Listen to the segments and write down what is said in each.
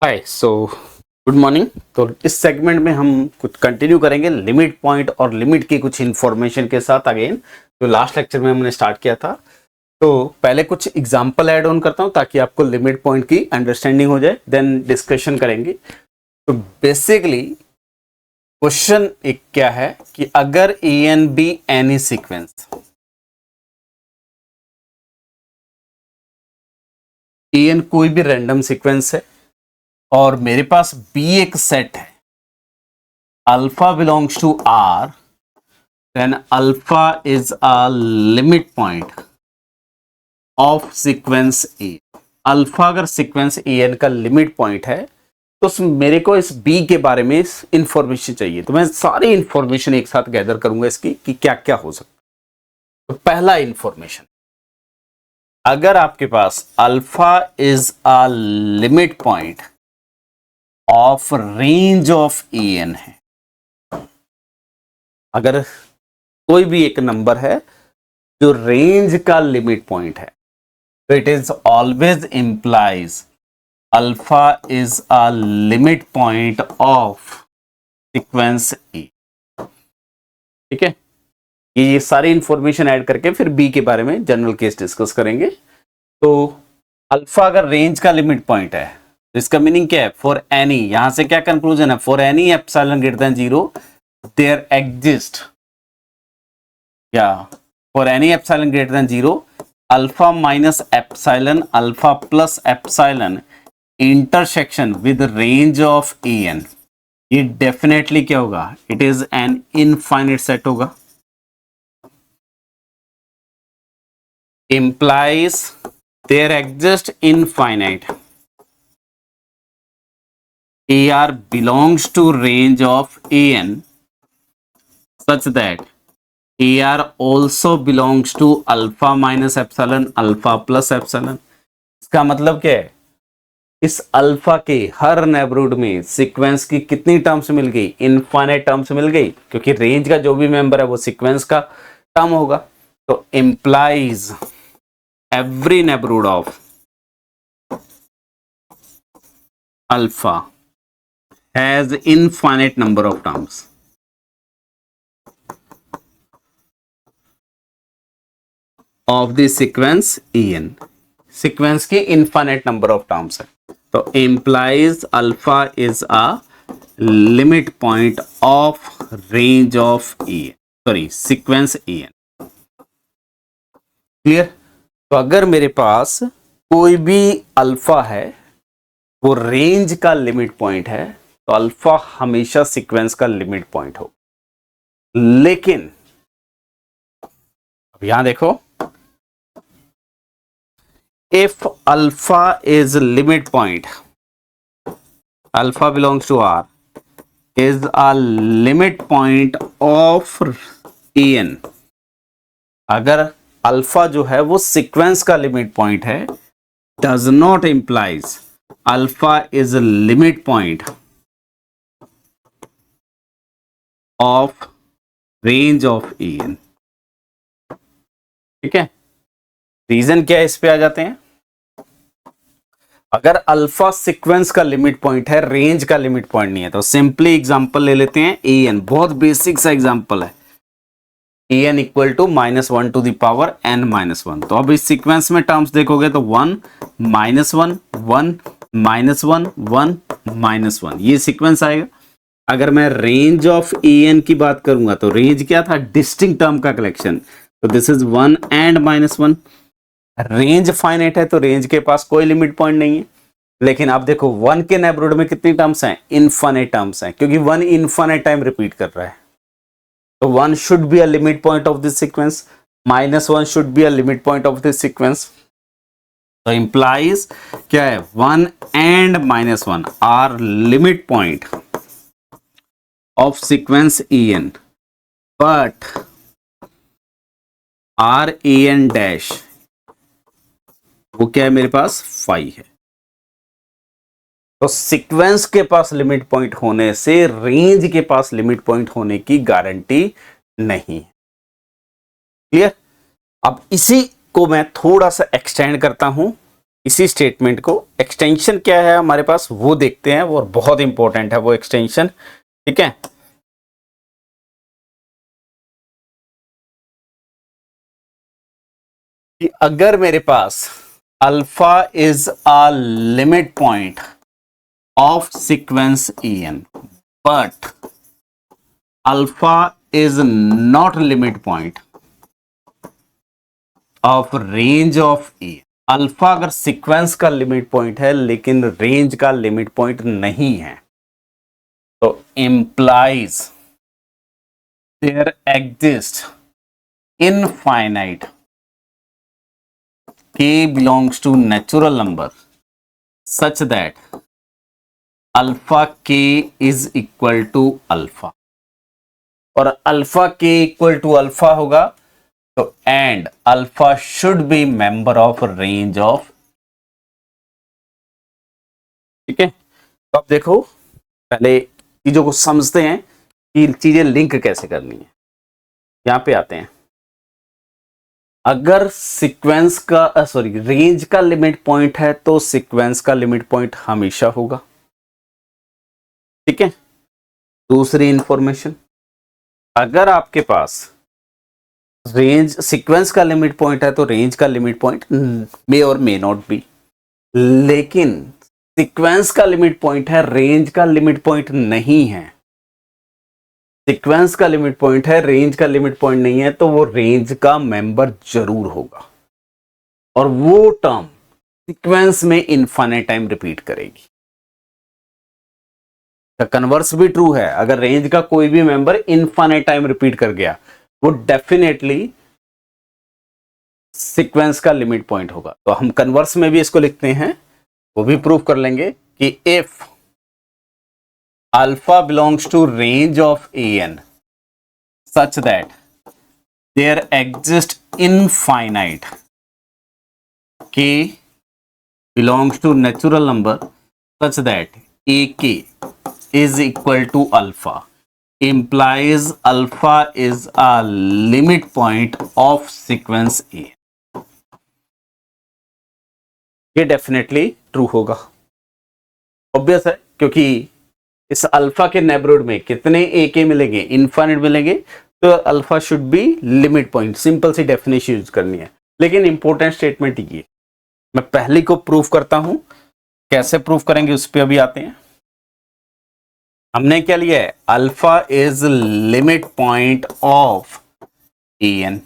Hi good morning. तो इस segment में हम कुछ कंटिन्यू करेंगे लिमिट पॉइंट और लिमिट की कुछ इंफॉर्मेशन के साथ अगेन जो लास्ट लेक्चर में हमने स्टार्ट किया था। तो पहले कुछ एग्जांपल ऐड ऑन करता हूं ताकि आपको लिमिट पॉइंट की अंडरस्टैंडिंग हो जाए, देन डिस्कशन करेंगे। तो बेसिकली क्वेश्चन एक क्या है कि अगर a n be any sequence, a n कोई भी रैंडम सीक्वेंस है और मेरे पास बी एक सेट है, alpha belongs to R, then alpha is a limit point of sequence A। Alpha अगर सीक्वेंस an का लिमिट पॉइंट है तो मेरे को इस b के बारे में इंफॉर्मेशन चाहिए। तो मैं सारी इंफॉर्मेशन एक साथ गैदर करूंगा इसकी कि क्या क्या हो सकता है। तो पहला इंफॉर्मेशन, अगर आपके पास alpha is a limit point of range of an है, अगर कोई भी एक नंबर है जो रेंज का लिमिट पॉइंट है, तो it is always implies alpha is a limit point of sequence A. ठीक है, ये सारी इंफॉर्मेशन ऐड करके फिर बी के बारे में जनरल केस डिस्कस करेंगे। तो अल्फा अगर रेंज का लिमिट पॉइंट है तो इसका मीनिंग क्या है? फॉर एनी, यहां से क्या कंक्लूजन है? For any epsilon greater than 0 there exist, या for any epsilon greater than 0 alpha minus epsilon alpha plus epsilon intersection with range of en, ये डेफिनेटली क्या होगा? It is an infinite set होगा। implies there exist infinite AR belongs to range of an such that AR also belongs to alpha minus epsilon alpha plus epsilon। इसका मतलब क्या है? इस alpha के हर नेबरहुड में सीक्वेंस की कितनी टर्म्स मिल गई? इनफाइनाइट टर्म्स मिल गई, क्योंकि रेंज का जो भी मेंबर है वो सीक्वेंस का टर्म होगा। तो implies every neighbourhood of alpha has infinite number of terms of the sequence en। Sequence के इनफाइनाइट नंबर ऑफ टर्म्स है, तो implies alpha is a limit point of range of en, sorry sequence en। Clear? तो अगर मेरे पास कोई भी alpha है, वो रेंज का लिमिट पॉइंट है, तो अल्फा हमेशा सीक्वेंस का लिमिट पॉइंट हो। लेकिन अब यहां देखो, if alpha is limit point, alpha belongs to R, is a limit point of en, अगर अल्फा जो है वो सीक्वेंस का लिमिट पॉइंट है, does not implies alpha is a limit point of range of en। ठीक है, reason क्या है? इस पे आ जाते हैं। अगर अल्फा सीक्वेंस का लिमिट पॉइंट है, रेंज का लिमिट पॉइंट नहीं है, तो सिंपली एग्जांपल ले लेते हैं ए एन, बहुत बेसिक सा एग्जांपल है। A n equal to -1 to the power n -1। तो अब इस सीक्वेंस में टर्म्स देखोगे तो 1 -1 1 -1 1 -1, ये सीक्वेंस आएगा। अगर मैं रेंज ऑफ ए एन की बात करूंगा तो रेंज क्या था? डिस्टिंक्ट टर्म का कलेक्शन। तो this is 1 and -1। Range finite है तो रेंज के पास कोई लिमिट पॉइंट नहीं है। लेकिन आप देखो 1 के नेबरहुड में कितनी टर्म्स हैं? इनफाइनाइट टर्म्स हैं, क्योंकि 1 इनफाइनाइट टाइम रिपीट कर रहा है। तो 1 should be a limit point of this sequence, -1 should be a limit point of this sequence. तो इंप्लाइज क्या है? 1 and -1 are limit point of sequence en, but are a n dash वो क्या है? मेरे पास 5 है। तो सीक्वेंस के पास लिमिट पॉइंट होने से रेंज के पास लिमिट पॉइंट होने की गारंटी नहीं है। क्लियर? अब इसी को मैं थोड़ा सा एक्सटेंड करता हूं इसी स्टेटमेंट को एक्सटेंशन क्या है हमारे पास वो देखते हैं, वो बहुत इंपॉर्टेंट है वो एक्सटेंशन, ठीक है। कि अगर मेरे पास alpha is a limit point of sequence en but alpha is not limit point of range of en। Alpha अगर सीक्वेंस का लिमिट पॉइंट है लेकिन रेंज का लिमिट पॉइंट नहीं है, तो implies there exist infinite k belongs to natural number such that alpha k is equal to alpha, और alpha k equal to alpha होगा तो and alpha should be member of range of, ठीक है। तो अब देखो पहले चीजों को समझते हैं कि चीजें लिंक कैसे करनी है। यहां पे आते हैं, अगर सीक्वेंस का सॉरी रेंज का लिमिट पॉइंट है तो सीक्वेंस का लिमिट पॉइंट हमेशा होगा, ठीक है। दूसरी इंफॉर्मेशन, अगर आपके पास रेंज सीक्वेंस का लिमिट पॉइंट है तो रेंज का लिमिट पॉइंट मे और मे नॉट बी, लेकिन सीक्वेंस का लिमिट पॉइंट है रेंज का लिमिट पॉइंट नहीं है, सीक्वेंस का लिमिट पॉइंट है रेंज का लिमिट पॉइंट नहीं है, तो वो रेंज का मेंबर जरूर होगा और वो टर्म सीक्वेंस में इनफाइनाइट टाइम रिपीट करेगी। कन्वर्स भी ट्रू है, अगर रेंज का कोई भी मेंबर इनफाइनाइट टाइम रिपीट कर गया वो डेफिनेटली सीक्वेंस का लिमिट पॉइंट होगा। तो हम कन्वर्स में भी इसको लिखते हैं, वो भी प्रूव कर लेंगे कि if alpha belongs to range of en such that there exist infinite k belongs to natural number such that ak is equal to alpha implies alpha is a limit point of sequence a। ये definitely true होगा, obvious है, क्योंकि इस alpha के neighbourhood में कितने ए के मिलेंगे, इनफाइनाइट मिलेंगे, तो alpha should be limit point. Simple सी डेफिनेशन यूज करनी है, लेकिन इंपॉर्टेंट स्टेटमेंट ये मैं पहले को प्रूव करता हूं, कैसे प्रूव करेंगे उस पर अभी आते हैं। हमने क्या लिया है, alpha is limit point of en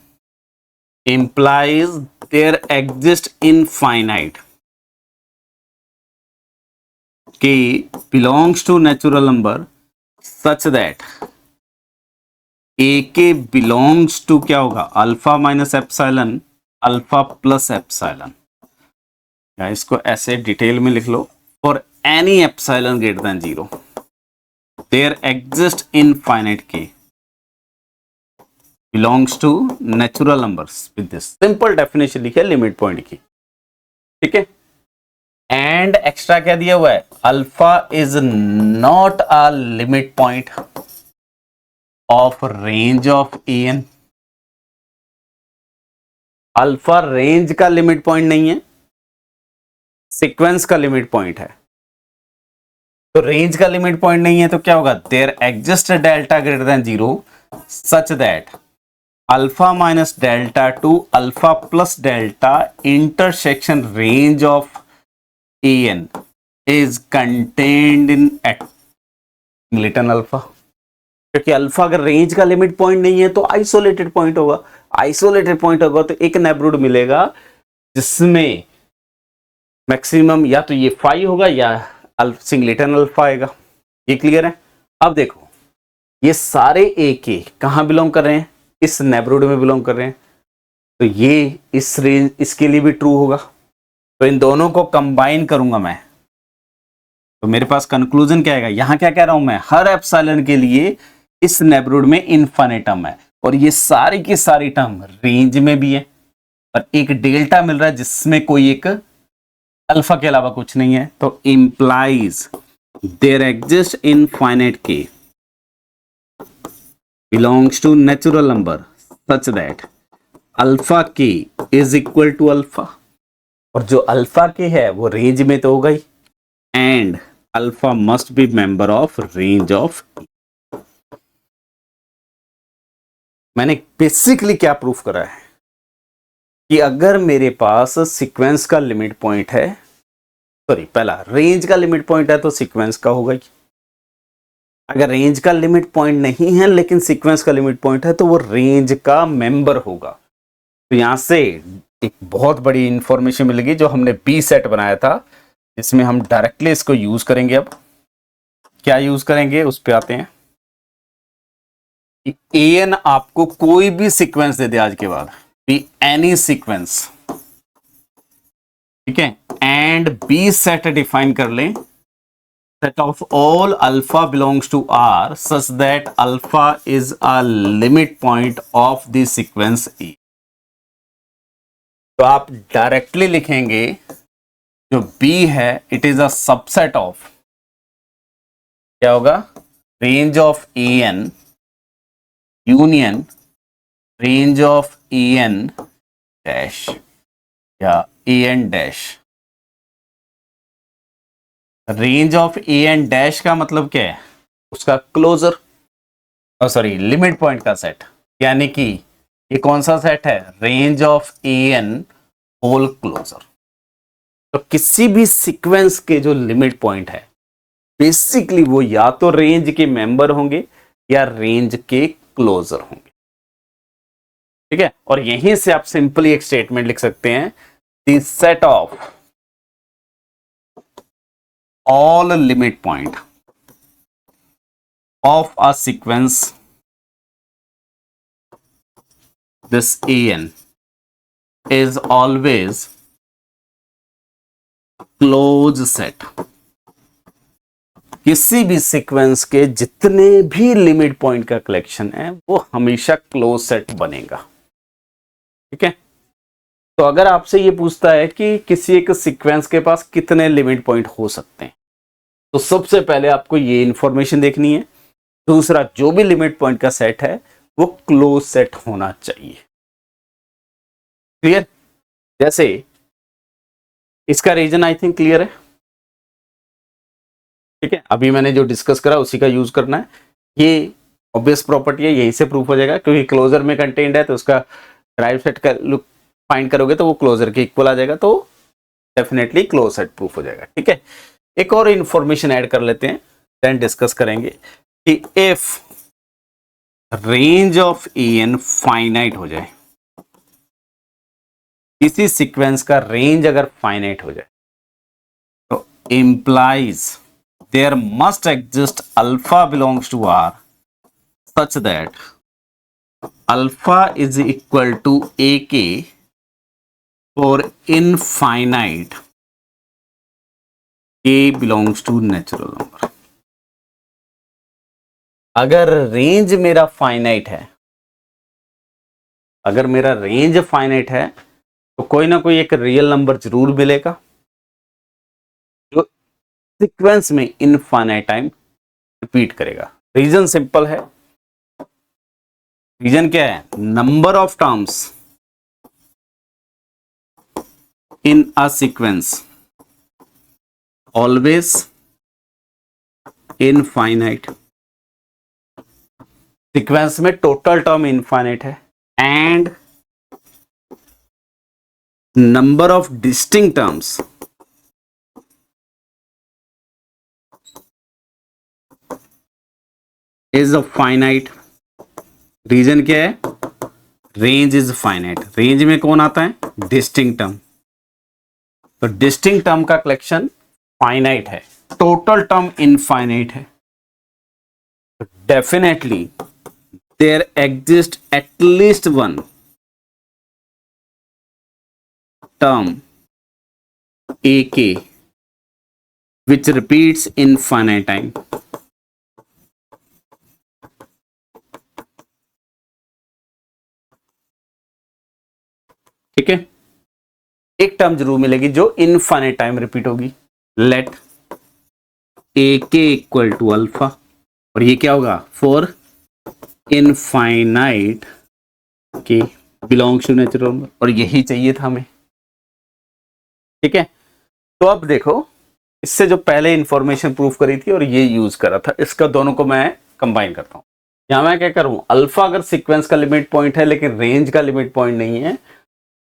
implies there exist infinite k belongs to natural number such that ak belongs to क्या होगा, alpha minus epsilon alpha plus epsilon, या इसको ऐसे डिटेल में लिख लो, for any epsilon greater than 0 there exist infinite k belongs to natural numbers with this simple definition लिखे limit point की, ठीक है। एंड एक्स्ट्रा क्या दिया हुआ है, alpha is not a limit point of range of en। Alpha range का limit point नहीं है, सीक्वेंस का लिमिट पॉइंट है। तो रेंज का लिमिट पॉइंट नहीं है तो क्या होगा, there exist delta greater than 0 such that alpha minus delta to alpha plus delta intersection range of en is contained in singleton alpha. क्योंकि अल्फा अगर रेंज का लिमिट पॉइंट नहीं है तो आइसोलेटेड पॉइंट होगा, आइसोलेटेड पॉइंट होगा तो एक नेबरहुड मिलेगा जिसमें मैक्सिमम या तो ये फाई होगा या सिंगलेटन अल्फा आएगा। ये क्लियर है। अब देखो ये सारे ए के कहां बिलोंग कर रहे हैं, इस नेबरहुड में बिलोंग कर रहे हैं, तो ये इस रेंज इसके लिए भी ट्रू होगा। तो इन दोनों को कंबाइन करूंगा मैं, तो मेरे पास कंक्लूजन क्या आएगा, यहां क्या कह रहा हूं मैं, हर एप्सिलॉन के लिए इस नेबरहुड में इनफाइनाइट टर्म है और ये सारी की सारी टर्म रेंज में भी है और एक डेल्टा मिल रहा है जिसमें कोई एक अल्फा के अलावा कुछ नहीं है। तो implies there exist infinite K belongs to natural number such that alpha K is equal to alpha, और जो अल्फा के है वो रेंज में तो होगा ही, and alpha must be member of range of. मैंने बेसिकली क्या प्रूफ करा है कि अगर मेरे पास सीक्वेंस का लिमिट पॉइंट है, सॉरी पहला रेंज का लिमिट पॉइंट है तो सीक्वेंस का होगा ही। अगर रेंज का लिमिट पॉइंट नहीं है लेकिन सीक्वेंस का लिमिट पॉइंट है तो वो रेंज का मेंबर होगा। तो यहां से एक बहुत बड़ी इंफॉर्मेशन मिलेगी जो हमने बी सेट बनाया था, इसमें हम डायरेक्टली इसको यूज करेंगे। अब क्या यूज करेंगे उस पे आते हैं। एन आपको कोई भी सीक्वेंस दे दे आज के बाद, बी एनी सीक्वेंस, ठीक है, एंड बी सेट डिफाइन कर लें, set of all alpha belongs to R such that alpha is a limit point of the sequence E। तो आप डायरेक्टली लिखेंगे जो B है it is a subset of, क्या होगा, range of EN union range of EN dash या EN dash. Range of EN dash का मतलब क्या है, उसका क्लोजर, सॉरी लिमिट पॉइंट का सेट, यानी कि ये कौन सा सेट है, range of EN whole closure. तो किसी भी सीक्वेंस के जो लिमिट पॉइंट है बेसिकली वो या तो रेंज के मेंबर होंगे या रेंज के क्लोजर होंगे, ठीक है। और यहीं से आप सिंपली एक स्टेटमेंट लिख सकते हैं, the set of all limit point of a sequence this EN is always closed set। किसी भी सीक्वेंस के जितने भी लिमिट पॉइंट का कलेक्शन है वो हमेशा क्लोज सेट बनेगा, ठीक है। तो अगर आपसे ये पूछता है कि किसी एक सीक्वेंस के पास कितने लिमिट पॉइंट हो सकते हैं, तो सबसे पहले आपको ये इंफॉर्मेशन देखनी है। दूसरा, जो भी लिमिट पॉइंट का सेट है वो क्लोज सेट होना चाहिए, क्लियर। जैसे इसका रीजन आई थिंक क्लियर है, ठीक है। अभी मैंने जो डिस्कस करा उसी का यूज करना है। ये ऑब्वियस प्रॉपर्टी है, यहीं से प्रूफ हो जाएगा, क्योंकि क्लोजर में कंटेंट है तो उसका ड्राइव सेट का लुक फाइंड करोगे तो वो क्लोजर के इक्वल आ जाएगा, तो डेफिनेटली क्लोज सेट प्रूफ हो जाएगा, ठीक है। एक और इंफॉर्मेशन ऐड कर लेते हैं, देन डिस्कस करेंगे कि if range of EN finite हो जाए, किसी सीक्वेंस का रेंज अगर फाइनाइट हो जाए तो implies there must exist alpha belongs to R such that alpha is equal to AK for infinite K belongs to natural number. अगर रेंज मेरा फाइनाइट है, अगर मेरा रेंज फाइनाइट है तो कोई ना कोई एक रियल नंबर जरूर मिलेगा जो सीक्वेंस में इनफाइनाइट टाइम रिपीट करेगा। रीजन सिंपल है, रीजन क्या है, number of terms in a sequence always infinite. Sequence में टोटल टर्म इनफाइनाइट है and number of distinct terms is a finite. Reason क्या है, रेंज इज फाइनाइट। रेंज में कौन आता है, डिस्टिंक्ट टर्म। तो डिस्टिंक्ट टर्म का कलेक्शन फाइनाइट है, टोटल टर्म इनफाइनाइट है, definitely there exist at least one term AK which repeats infinite time। ठीक है, एक टर्म जरूर मिलेगी जो इनफाइनाइट टाइम रिपीट होगी। Let AK equal to alpha, और ये क्या होगा, for infinite K belongs to natural number, और यही चाहिए था हमें। ठीक है, तो अब देखो इससे जो पहले इंफॉर्मेशन प्रूफ करी थी और ये यूज करा था, इसका दोनों को मैं कंबाइन करता हूं। यहां मैं क्या करूं, अल्फा अगर सीक्वेंस का लिमिट पॉइंट है लेकिन रेंज का लिमिट पॉइंट नहीं है,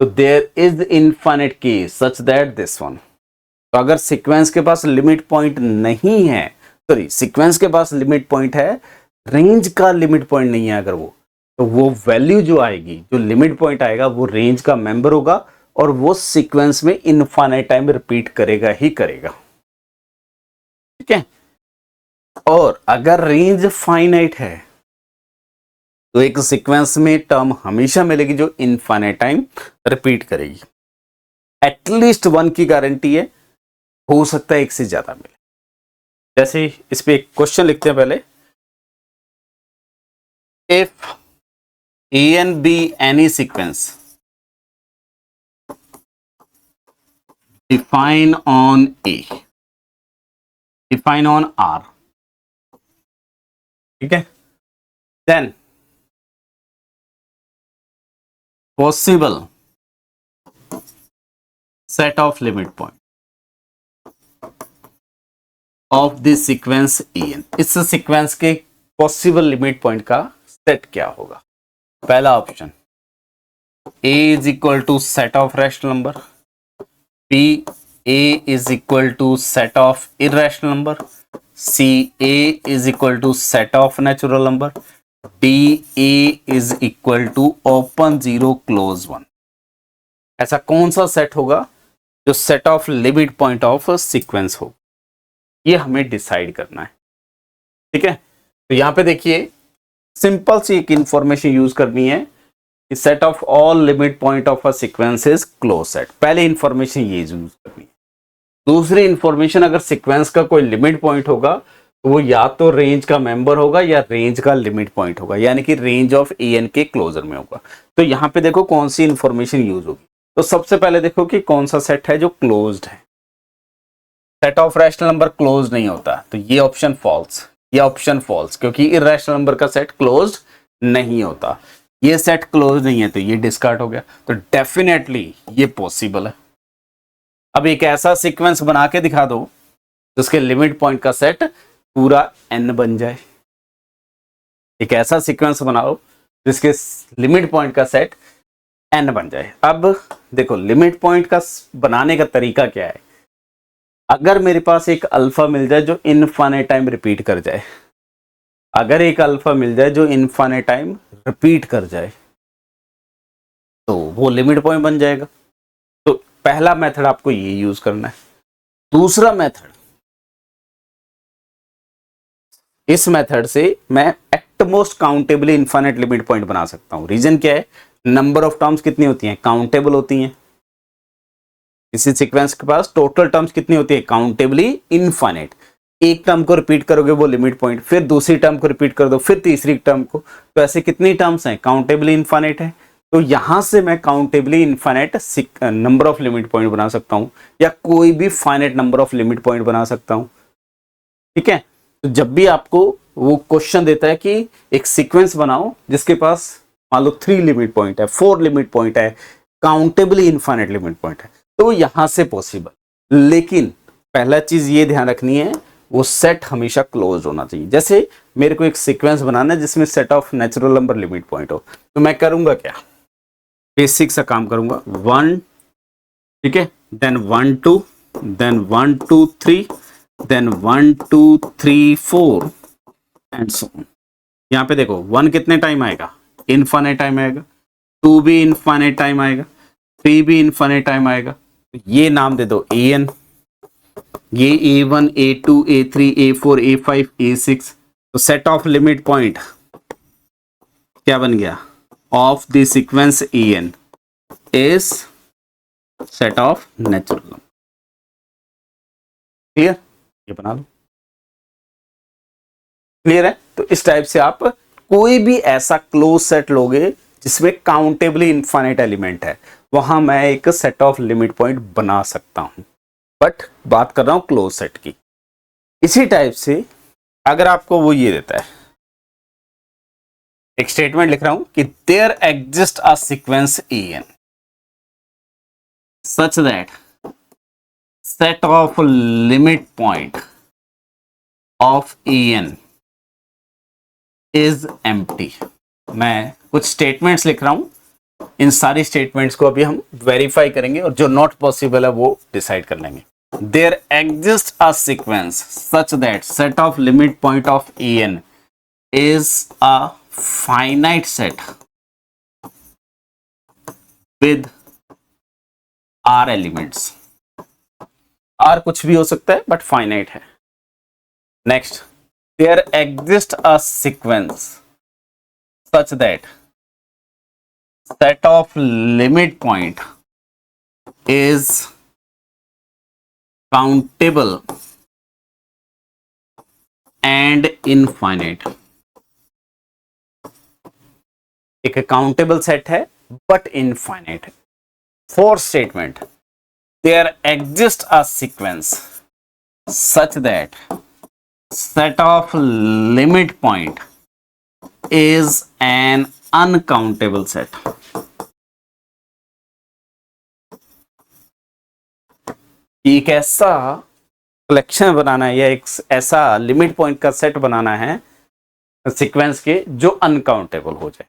तो there is infinite case such that this one. तो अगर सीक्वेंस के पास लिमिट पॉइंट नहीं है, सॉरी सीक्वेंस के पास लिमिट पॉइंट है, रेंज का लिमिट पॉइंट नहीं है अगर वो, तो वो वैल्यू जो आएगी, जो लिमिट पॉइंट आएगा वो रेंज का मेंबर होगा और वो सीक्वेंस में इनफाइनाइट टाइम रिपीट करेगा ही करेगा। ठीक है, और अगर रेंज फाइनाइट है तो एक सीक्वेंस में टर्म हमेशा मिलेगी जो इनफाइनाइट टाइम रिपीट करेगी। एटलीस्ट वन की गारंटी है, हो सकता है एक से ज्यादा मिले। जैसे इस पे एक क्वेश्चन लिखते हैं पहले, if A and B any sequence define on A, define on R, ठीक है, then possible set of limit point of this sequence En। इस सीक्वेंस के पॉसिबल लिमिट पॉइंट का सेट क्या होगा? पहला option a is equal to set of rational number, b a is equal to set of irrational number, c a is equal to set of natural number, d a is equal to open zero close one. ऐसा कौन सा set होगा जो set of limit point of sequence हो, ये हमें decide करना है। ठीक है, तो यहां पे देखिए सिंपल सी एक इंफॉर्मेशन यूज करनी है कि set of all limit point of a sequence is close set. पहले इंफॉर्मेशन ये यूज करनी है। दूसरी इंफॉर्मेशन, अगर सीक्वेंस का कोई लिमिट पॉइंट होगा तो वो या तो रेंज का मेंबर होगा या रेंज का लिमिट पॉइंट होगा, यानी कि रेंज ऑफ ए एन के क्लोजर में होगा। तो यहां पे देखो कौन सी इंफॉर्मेशन यूज होगी। तो सबसे पहले देखो कि कौन सा सेट है जो क्लोज्ड है। Set of rational number close नहीं होता, तो ये ऑप्शन फॉल्स, ये ऑप्शन फॉल्स, क्योंकि इररेशनल नंबर का सेट क्लोज्ड नहीं होता। ये सेट क्लोज नहीं है तो ये डिस्कार्ड हो गया। तो डेफिनेटली ये पॉसिबल है। अब एक ऐसा सीक्वेंस बना के दिखा दो जिसके लिमिट पॉइंट का सेट पूरा n बन जाए। एक ऐसा सीक्वेंस बनाओ जिसके लिमिट पॉइंट का सेट n बन जाए। अब देखो लिमिट पॉइंट का बनाने का तरीका क्या है। अगर मेरे पास एक अल्फा मिल जाए जो इनफाइनाइट टाइम रिपीट कर जाए, अगर एक अल्फा मिल जाए जो इनफाइनाइट टाइम रिपीट कर जाए, तो वो लिमिट पॉइंट बन जाएगा। तो पहला मेथड आपको ये यूज करना है। दूसरा मेथड, इस मेथड से मैं at most countably infinite limit point बना सकता हूं। रीजन क्या है, नंबर ऑफ टर्म्स कितनी होती हैं, काउंटेबल होती हैं। इसी सीक्वेंस के पास टोटल टर्म्स कितनी होती है, काउंटेबली इनफाइनाइट। एक टर्म को रिपीट करोगे वो लिमिट पॉइंट, फिर दूसरी टर्म को रिपीट कर दो, फिर तीसरी टर्म को, तो ऐसे कितनी टर्म्स हैं, काउंटेबली इनफाइनाइट है। तो यहां से मैं countably infinite number of limit point बना सकता हूं, या कोई भी finite number of limit point बना सकता हूं। ठीक है, तो जब भी आपको वो क्वेश्चन देता है कि एक सीक्वेंस बनाओ जिसके पास मान लो 3 लिमिट पॉइंट है, 4 लिमिट पॉइंट है, काउंटेबली इनफाइनाइट लिमिट पॉइंट है, तो यहां से पॉसिबल। लेकिन पहला चीज ये ध्यान रखनी है, वो सेट हमेशा क्लोज होना चाहिए। जैसे मेरे को एक सीक्वेंस बनाना है जिसमें set of natural number limit point हो, तो मैं करूंगा क्या, बेसिक सा काम करूंगा, 1, ठीक है, then 1 2, then 1 2 3, then 1 2 3 4 and so on. यहां पे देखो 1 कितने टाइम आएगा, इनफाइनाइट टाइम आएगा, 2 भी इनफाइनाइट टाइम आएगा, 3 भी इनफाइनाइट टाइम आएगा। तो ये नाम दे दो an, ये a1 a2 a3 a4 a5 a6। तो सेट ऑफ लिमिट पॉइंट क्या बन गया, of the sequence en is set of natural number. Clear, ये बना लो। क्लियर है, तो इस टाइप से आप कोई भी ऐसा क्लोज सेट लोगे जिसमें काउंटेबली इनफाइनाइट एलिमेंट है, वहां मैं एक सेट ऑफ लिमिट पॉइंट बना सकता हूं, बट बात कर रहा हूं क्लोज सेट की। इसी टाइप से अगर आपको वो ये देता है, एक स्टेटमेंट लिख रहा हूं कि there exist a sequence en such that set of limit point of En is empty। मैं कुछ स्टेटमेंट्स लिख रहा हूं, इन सारी स्टेटमेंट्स को अभी हम वेरीफाई करेंगे और जो नॉट पॉसिबल है वो डिसाइड कर लेंगे। There exists a sequence such that set of limit point of En is a finite set with R elements। R कुछ भी हो सकता है बट फाइनाइट है। Next, there exists a sequence such that set of limit point is countable and infinite। एक countable set है but infinite है। Fourth statement, there exists a sequence such that set of limit point is an uncountable set। एक ऐसा collection बनाना है या एक ऐसा limit point का सेट बनाना है सीक्वेंस के जो अनकाउंटेबल हो जाए।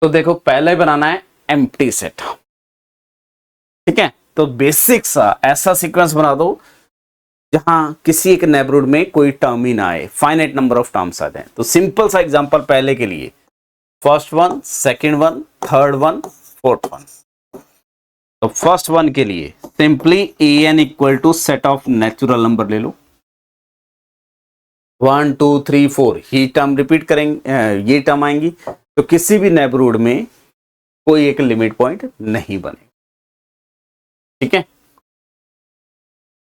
तो देखो पहले बनाना है एम्प्टी सेट, ठीक है। तो बेसिक सा ऐसा सीक्वेंस बना दो जहां किसी एक नेबरहुड में कोई टर्म ही ना आए, फाइनाइट नंबर ऑफ टर्म्स आ जाए। तो सिंपल सा एग्जांपल पहले के लिए, first one, second one, third one, fourth one. तो फर्स्ट वन के लिए simply an equal to set of natural number ले लो, 1 2 3 4 ही टर्म रिपीट करेंगे, ये टर्म आएंगी। तो किसी भी नेबरहुड में कोई एक लिमिट पॉइंट नहीं बने, ठीक है,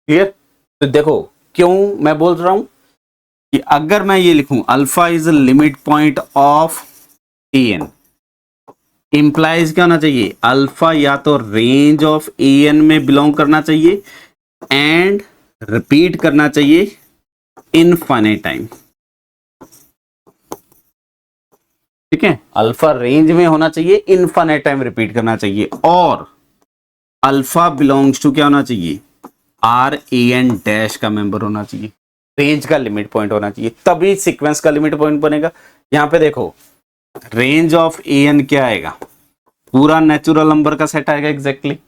क्लियर। तो देखो क्यों मैं बोल रहा हूं कि अगर मैं ये लिखूं alpha is limit point of En, implies क्या होना चाहिए, अल्फा या तो रेंज ऑफ En में बिलोंग करना चाहिए एंड रिपीट करना चाहिए इनफाइनाइट टाइम, ठीक है। अल्फा रेंज में होना चाहिए, इनफाइनाइट टाइम रिपीट करना चाहिए, और अल्फा बिलोंग्स टू क्या होना चाहिए, RAN डैश का मेंबर होना चाहिए, रेंज का लिमिट पॉइंट होना चाहिए, तभी सीक्वेंस का लिमिट पॉइंट बनेगा। यहां पे देखो रेंज ऑफ an क्या आएगा, पूरा नेचुरल नंबर का सेट आएगा exactly.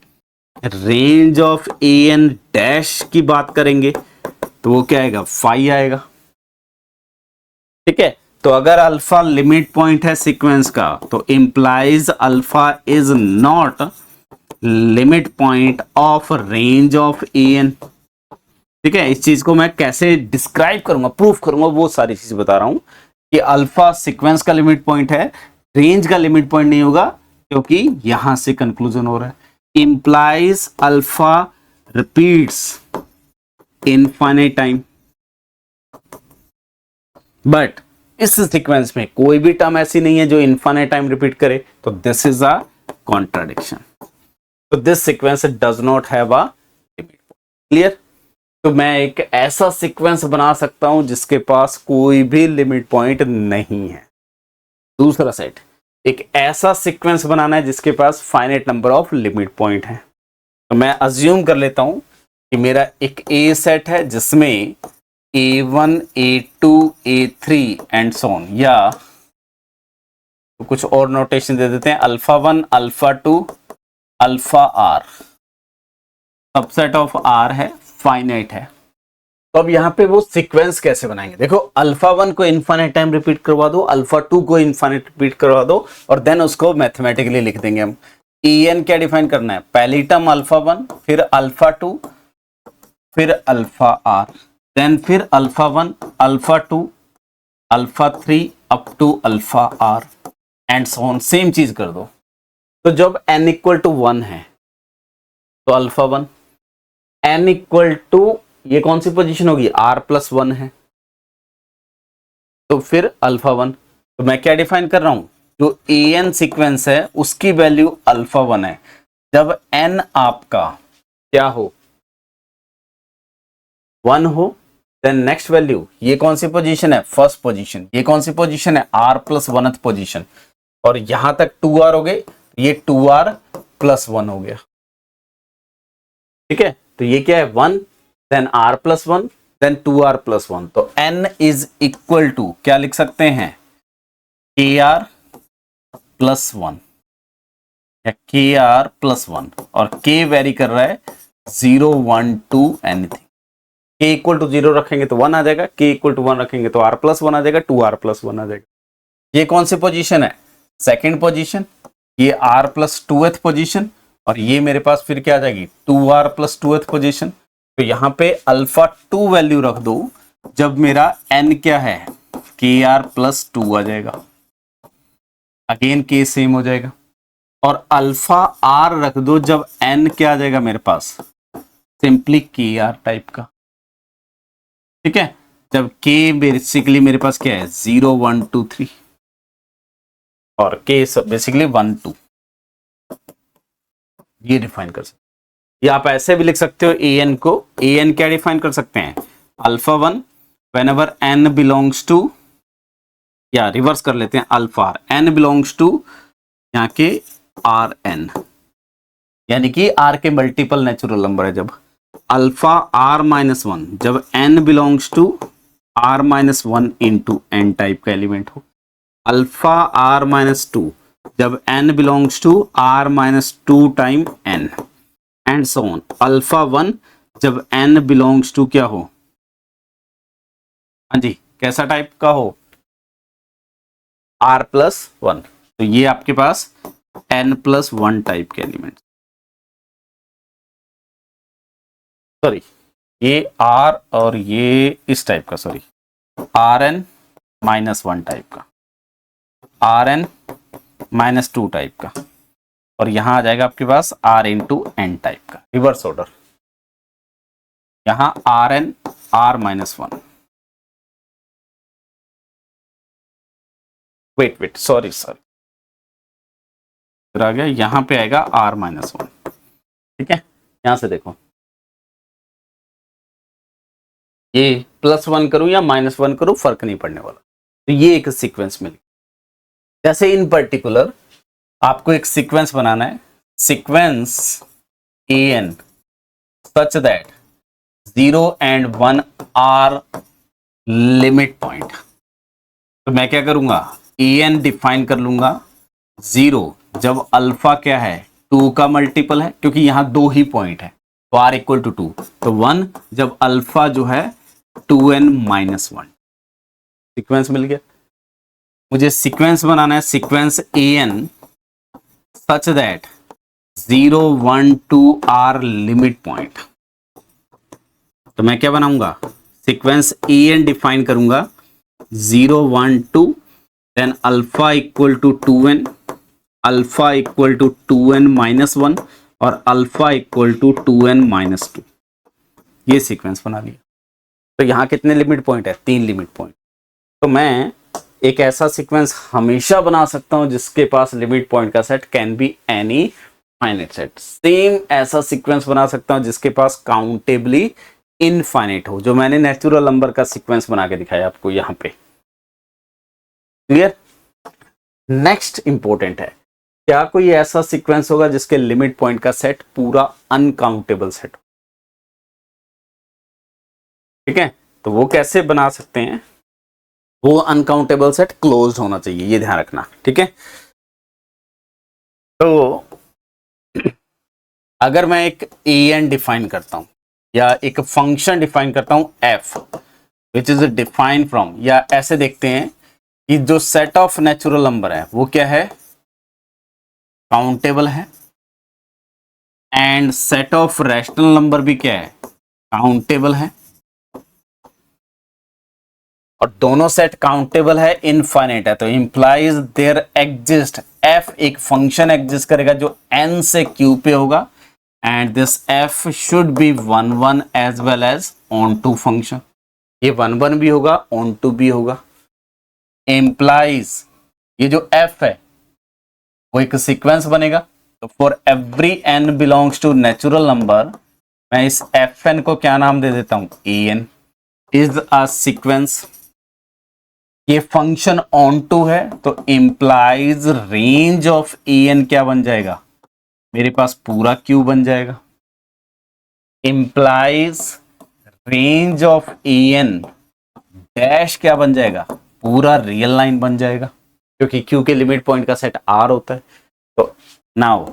Range of an dash की बात करेंगे तो वो क्या आएगा, 5 आएगा, ठीक है। तो अगर अल्फा लिमिट पॉइंट है सीक्वेंस का तो implies alpha is not limit point of range of an, ठीक है। इस चीज को मैं कैसे डिस्क्राइब करूंगा, प्रूफ करूंगा, वो सारी चीज बता रहा हूं कि अल्फा सीक्वेंस का लिमिट पॉइंट है, रेंज का लिमिट पॉइंट नहीं होगा, क्योंकि यहां से कंक्लूजन हो रहा है। Implies alpha repeats infinite time, but इस सीक्वेंस में कोई भी टर्म ऐसी नहीं है जो इनफाइनाइट टाइम रिपीट करे, तो दिस इज अ कॉन्ट्राडिक्शन। तो this sequence does not have a limit point, clear. तो मैं एक ऐसा सीक्वेंस बना सकता हूं जिसके पास कोई भी लिमिट पॉइंट नहीं है। दूसरा सेट, एक ऐसा सीक्वेंस बनाना है जिसके पास finite number of limit point है। तो मैं अज्यूम कर लेता हूं कि मेरा एक ए सेट है जिसमें A1 A2 A3 and so on, या तो कुछ और नोटेशन दे देते हैं, alpha 1 alpha 2 alpha R, subset of R है, फाइनाइट है। तो अब यहाँ पे वो सीक्वेंस कैसे बनाएंगे, देखो अल्फा 1 को इनफाइनाइट टाइम रिपीट करवा दो, अल्फा 2 को इनफाइनाइट रिपीट करवा दो, और देन उसको मैथमेटिकली लिख देंगे हम। En क्या डिफाइन करना है, पहली टर्म अल्फा 1, फिर अल्फा 2, फिर अल्फा आर, देन फिर alpha 1 alpha 2 alpha 3 up to alpha R and so on, same चीज कर दो। तो जब n इक्वल टू 1 है तो अल्फा 1, n इक्वल टू ये कौन सी पोजीशन होगी, r+1 है, तो फिर अल्फा 1। तो मैं क्या डिफाइन कर रहा हूं, जो an सीक्वेंस है उसकी वैल्यू अल्फा 1 है। जब n आपका क्या हो, 1 हो, देन नेक्स्ट वैल्यू, ये कौन सी पोजीशन है, फर्स्ट पोजीशन, ये कौन सी पोजीशन है, r+1th पोजीशन, और यहां तक 2r हो गए, ये 2r+1 हो गया, ठीक है। तो ये क्या है 1, then r plus 1, then 2r plus 1। तो n इज इक्वल टू क्या लिख सकते हैं, kr प्लस 1 या kr प्लस 1, और k वेरी कर रहा है 0, 1, 2 एनीथिंग। k इक्वल टू 0 रखेंगे तो 1 आ जाएगा, k इक्वल टू 1 रखेंगे तो r प्लस 1 आ जाएगा, 2r प्लस 1 आ जाएगा। ये कौन सी पोजीशन है, सेकंड पोजीशन। ये r प्लस 2th पोजीशन, और ये मेरे पास फिर क्या आ जाएगी 2r प्लस 2th पोजीशन। तो यहाँ पे अल्फा 2 वैल्यू रख दो जब मेरा n क्या है kr प्लस 2 आ जाएगा, अगेन k सेम हो जाएगा। और अल्फा r रख दो जब n क्या आ जाएगा मेरे पास, सिंपली kr टाइप का, ठीक है। जब k बेसिकली मेरे पास क्या है 0, 1, 2, 3, और k बेसिकली 1, 2, ये डिफाइन कर सकते। या आप ऐसे भी लिख सकते हो an को, an क्या डिफाइन कर सकते हैं, alpha 1 whenever n belongs to, या रिवर्स कर लेते हैं, अल्फा n बिलोंग्स टू यहाँ के rn, यानी कि r के मल्टीपल नेचुरल नंबर है। जब अल्फा r माइनस 1, जब n belongs to r minus 1 into n type का एलिमेंट हो, अल्फा r माइनस 2 जब n belongs to r minus 2 time n, and so on. Alpha 1 जब n बिलोंग्स टू क्या हो, हाँ जी, कैसा टाइप का हो, r प्लस 1। तो ये आपके पास n प्लस 1 टाइप के एलिमेंट, सॉरी ये r और ये इस टाइप का, सॉरी rn माइनस 1 टाइप का, rn माइनस 2 टाइप का, और यहां आ जाएगा आपके पास r इंटू एन टाइप का, रिवर्स ऑर्डर। यहां rn r minus 1, wait sorry आ गया, यहां पे आएगा r माइनस 1, ठीक है। यहां से देखो, ये प्लस 1 करूं या माइनस 1 करूं फर्क नहीं पड़ने वाला। तो ये एक सीक्वेंस मिली। जैसे इन पर्टिकुलर आपको एक सीक्वेंस बनाना है, sequence an such that 0 and 1 are limit point. तो मैं क्या करूंगा, an डिफाइन कर लूंगा 0 जब अल्फा क्या है 2 का मल्टीपल है, क्योंकि यहां 2 ही पॉइंट है, तो r इक्वल टू 2। तो 1 जब अल्फा जो है 2n माइनस 1। सीक्वेंस मिल गया। मुझे सीक्वेंस बनाना है, sequence an such that 0, 1, 2 are limit point. तो मैं क्या बनाऊंगा, सीक्वेंस an डिफाइन करूंगा 0, 1, 2, then alpha equal to 2n, alpha equal to 2n minus 1, और alpha equal to 2n minus 2। ये सीक्वेंस बना लिया। तो यहां कितने लिमिट पॉइंट है, 3 लिमिट पॉइंट। तो मैं एक ऐसा सीक्वेंस हमेशा बना सकता हूं जिसके पास लिमिट पॉइंट का set can be any finite set. Same ऐसा सीक्वेंस बना सकता हूं जिसके पास काउंटेबली इनफाइनाइट हो, जो मैंने नेचुरल नंबर का सीक्वेंस बना के दिखाया आपको यहां पे। क्लियर। नेक्स्ट इंपॉर्टेंट है, क्या कोई ऐसा सीक्वेंस होगा जिसके लिमिट पॉइंट का सेट पूरा अनकाउंटेबल सेट हो, ठीक है। तो वो कैसे बना सकते हैं, वो अनकाउंटेबल सेट क्लोज्ड होना चाहिए, ये ध्यान रखना, ठीक है। तो अगर मैं एक an डिफाइन करता हूं, या एक फंक्शन डिफाइन करता हूं f which is defined from, या ऐसे देखते हैं कि जो सेट ऑफ नेचुरल नंबर है वो क्या है, काउंटेबल है, and set of rational number भी क्या है, काउंटेबल है, और दोनों सेट काउंटेबल है, इनफाइनाइट है। तो इंप्लाइज देयर एग्जिस्ट, f एक फंक्शन एग्जिस्ट करेगा जो n से q पे होगा, and this f should be 1, 1 as well as onto function. ये 1, 1 भी होगा, ऑन टू भी होगा। इंप्लाइज ये जो f है वो एक सीक्वेंस बनेगा। तो for every n belongs to natural number, मैं इस fn को क्या नाम दे देता हूं, an इज अ सीक्वेंस। ये फंक्शन ऑन टू है, तो इंप्लाइज रेंज ऑफ an क्या बन जाएगा, मेरे पास पूरा q बन जाएगा। implies range of en dash क्या बन जाएगा, पूरा रियल लाइन बन जाएगा, क्योंकि Q के लिमिट पॉइंट का सेट R होता है। तो now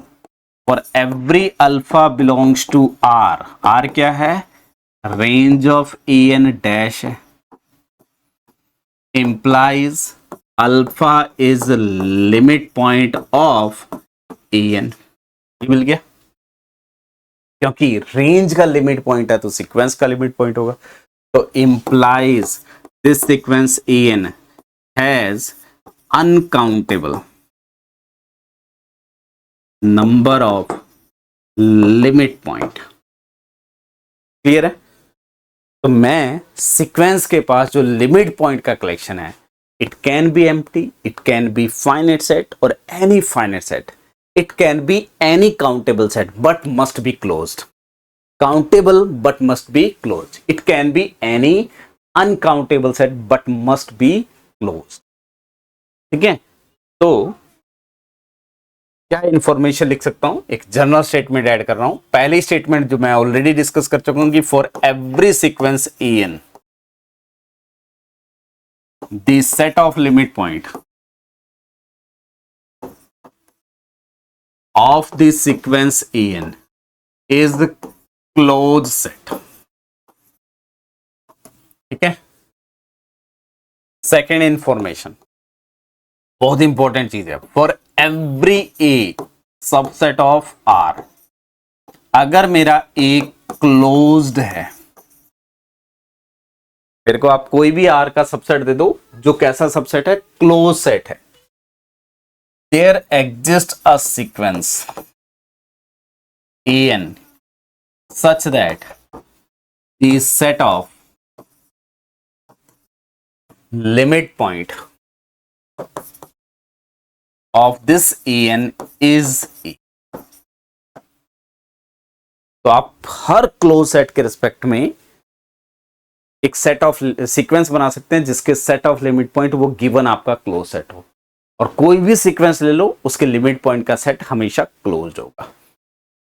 for every alpha belongs to R, R क्या है, रेंज ऑफ en डैश है, implies alpha is limit point of en। ये मिल गया, क्योंकि रेंज का लिमिट पॉइंट है तो सीक्वेंस का लिमिट पॉइंट होगा। तो implies this sequence en has uncountable number of limit point। Clear है? तो मैं सीक्वेंस के पास जो लिमिट पॉइंट का कलेक्शन है, it can be empty, it can be finite set और any finite set, it can be any countable set but must be closed, countable but must be closed, it can be any uncountable set but must be closed। ठीक है, तो क्या information लिख सकता हूं, एक general statement add कर रहा हूं। पहली स्टेटमेंट जो मैं ऑलरेडी डिस्कस कर चुका हूं कि for every sequence en the set of limit point of the sequence en is the close set. ठीक है, सेकेंड इंफॉर्मेशन बहुत इंपॉर्टेंट चीज है, for every A subset of R, अगर मेरा ए क्लोज्ड है, मेरे को आप कोई भी आर का सबसेट दे दो जो कैसा सबसेट है, क्लोज सेट है, there exist a sequence an such that the set of limit point of this en is E। तो आप हर क्लोज सेट के रिस्पेक्ट में एक सेट ऑफ सीक्वेंस बना सकते हैं जिसके सेट ऑफ लिमिट पॉइंट वो गिवन आपका क्लोज सेट हो, और कोई भी सीक्वेंस ले लो उसके लिमिट पॉइंट का सेट हमेशा क्लोज्ड होगा।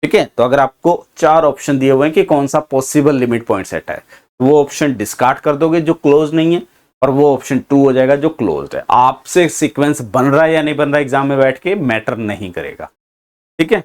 ठीक है, तो अगर आपको चार ऑप्शन दिए हुए हैं कि कौन सा पॉसिबल लिमिट पॉइंट सेट है, तो वो ऑप्शन डिस्कार्ड कर दोगे जो क्लोज नहीं है, और वो ऑप्शन 2 हो जाएगा जो क्लोज्ड है। आपसे सीक्वेंस बन रहा है या नहीं बन रहा है एग्जाम में बैठ के मैटर नहीं करेगा। ठीक है,